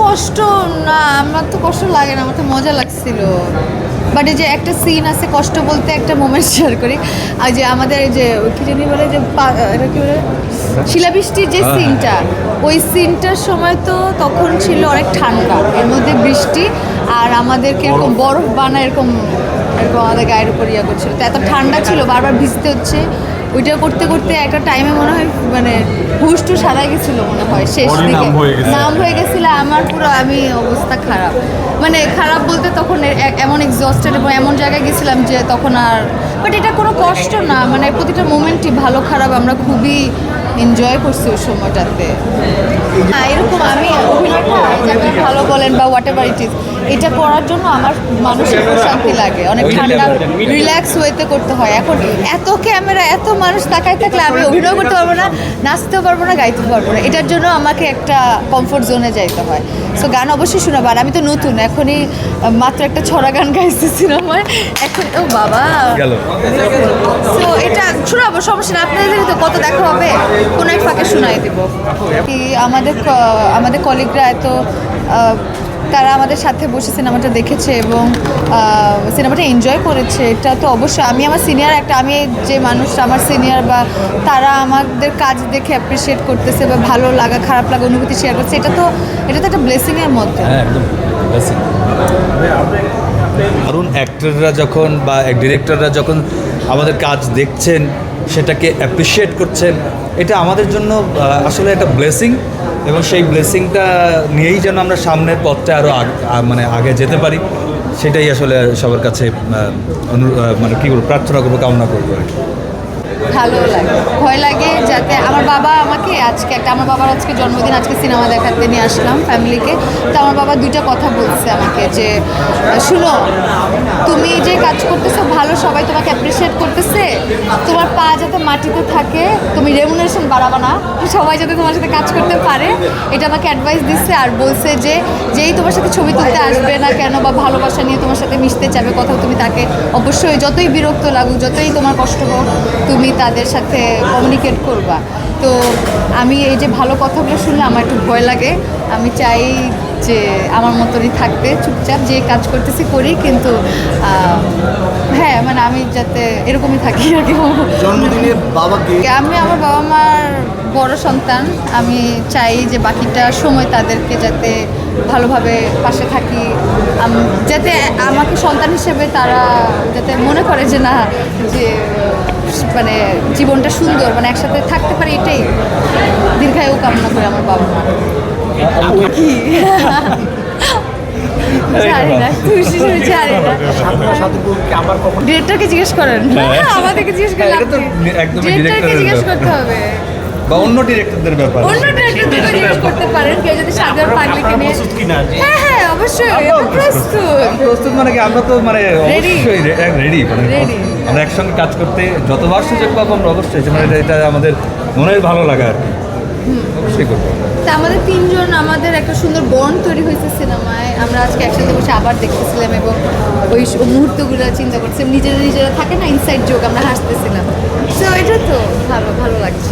কষ্ট না, আমার তো কষ্ট লাগে না, আমার তো মজা লাগছিল। বাট এই যে একটা সিন আছে, কষ্ট বলতে একটা মোমেন্ট শেয়ার করি। আর যে আমাদের এই যে কি জানি বলে যে এটা কি বলে শিলাবৃষ্টির যে সিনটা, ওই সিনটার সময় তো তখন ছিল অনেক ঠান্ডা, এর মধ্যে বৃষ্টি আর আমাদেরকে এরকম বরফ বানায় এরকম এরকম আমাদের গায়ের উপর ইয়ে করছিল, তো এত ঠান্ডা ছিল, বারবার ভিজতে হচ্ছে। ওইটা করতে করতে একটা টাইমে মনে হয় মানে হুশ টুস হারাই গেছিলো মনে হয় শেষ দিকে, নাম হয়ে গেছিলো আমার পুরো। আমি অবস্থা খারাপ, মানে খারাপ বলতে তখন এমন এক্সস্টেড এবং এমন জায়গায় গেছিলাম যে তখন আর, বাট এটা কোনো কষ্ট না, মানে প্রতিটা মোমেন্টই ভালো খারাপ আমরা খুবই এনজয় করছি ওই সময়টাতে। হ্যাঁ, এরকম আমি অভিনয়টা যাকে ভালো বলেন বা হোয়াট এভার ইট ইজ, এটা করার জন্য আমার মানসিক প্রশান্তি লাগে, অনেক ঠান্ডা রিল্যাক্স ওয়েতে করতে হয়। এখন এত ক্যামেরা, এত মানুষ তাকায় থাকলে আমি অভিনয় করতে পারবো না, নাচতেও পারবো না, গাইতে পারবো না, এটার জন্য আমাকে একটা কমফোর্ট জোনে যাইতে হয়। সো গান অবশ্যই শোনাবো, আর আমি তো নতুন, এখনই মাত্র একটা ছড়া গান গাইছি সিনেমায়, এখন ও বাবা। সো এটা শোনাবো, সমস্যা না, আপনাদের তো কত দেখা হবে, কোনো এক ফাঁকে শোনাই দেবো। কি আমাদের কলিগরা এত তারা আমাদের সাথে বসে সিনেমাটা দেখেছে এবং সিনেমাটা এনজয় করেছে, এটা তো অবশ্যই। আমি আমার সিনিয়র আমি যে মানুষটা আমার সিনিয়র বা তারা আমাদের কাজ দেখে অ্যাপ্রিসিয়েট করতেছে বা ভালো লাগা খারাপ লাগা অনুভূতি শেয়ার করছে, এটা তো একটা ব্লেসিংয়ের মধ্যে। হ্যাঁ, একদম ব্লেসিং। কারণ অ্যাক্টররা যখন বা ডিরেক্টররা যখন আমাদের কাজ দেখছেন, সেটাকে অ্যাপ্রিসিয়েট করছেন, এটা আমাদের জন্য আসলে একটা ব্লেসিং, এবং সেই ব্লেসিংটা নিয়েই যেন আমরা সামনের পথটা আরও মানে আগে যেতে পারি, সেটাই আসলে সবার কাছে মানে কী বলবো, প্রার্থনা করবো, কামনা করবো আর কি। ভালো লাগে, ভয় লাগে যাতে আমার বাবা আমাকে আমার বাবার আজকে জন্মদিন, আজকে সিনেমা দেখাতে নিয়ে আসলাম ফ্যামিলিকে। তো আমার বাবা দুইটা কথা বলছে আমাকে যে শুনো, তুমি যে কাজ করতেছো ভালো, সবাই তোমাকে অ্যাপ্রিসিয়েট করতেছে, তোমার পা যাতে মাটিতে থাকে, তুমি রেমুনারেশন বাড়াবা না, সবাই যাতে তোমার সাথে কাজ করতে পারে, এটা আমাকে অ্যাডভাইস দিচ্ছে। আর বলছে যে যেই তোমার সাথে ছবি তুলতে আসবে না কেন বা ভালোবাসা নিয়ে তোমার সাথে মিশতে চাবে কোথাও, তুমি তাকে অবশ্যই যতই বিরক্ত লাগুক, যতই তোমার কষ্ট হোক, তুমি তাদের সাথে কমিউনিকেট করবা। তো আমি এই যে ভালো কথাগুলো শুনলে আমার একটু ভয় লাগে, আমি চাই যে আমার মতনই থাকতে, চুপচাপ যে কাজ করতেছি করি, কিন্তু হ্যাঁ মানে আমি যাতে এরকমই থাকি আর কি। জন্মদিনে বাবাকে আমি আমার বাবা মার বড় সন্তান, আমি চাই যে বাকিটা সময় তাদেরকে যাতে ভালোভাবে পাশে থাকি, যাতে আমাকে সন্তান হিসেবে তারা যাতে মনে করে যে না, যে মানে জীবনটা সুন্দর, মানে একসাথে থাকতে পারি, এটাই দীর্ঘায়ু কামনা করে আমার বাবা মা। কি জানি না, খুশি জানি না, ডিরেক্টরকে জিজ্ঞেস করেন, আমাদেরকে জিজ্ঞেস করেন, ডিরেক্টরকে জিজ্ঞেস করতে হবে বা অন্য ডিরেক্টরদের ব্যাপার, অন্য ডিরেক্টরদের জিজ্ঞেস করতে পারেন, কেউ যদি সাগর পাগলিকে নিয়ে। হ্যাঁ হ্যাঁ অবশ্যই প্রস্তুত, মানে কি আমরা তো মানে অবশ্যই রেডি, মানে আমরা একসঙ্গে কাজ করতে যতবার সুযোগ পাবো আমরা অবশ্যই, মানে এটা আমাদের মনের ভালো লাগা আর কি, অবশ্যই করবো। তা আমাদের তিনজন, আমাদের একটা সুন্দর বন্ড তৈরি হয়েছে সিনেমায়, আমরা আজকে একসাথে বসে আবার দেখতেছিলাম এবং ওই মুহূর্তগুলো চিন্তা করছিলাম, নিজেরা থাকে না ইনসাইড জোক, আমরা হাসতেছিলাম। তো এটা তো ভালো লাগছে।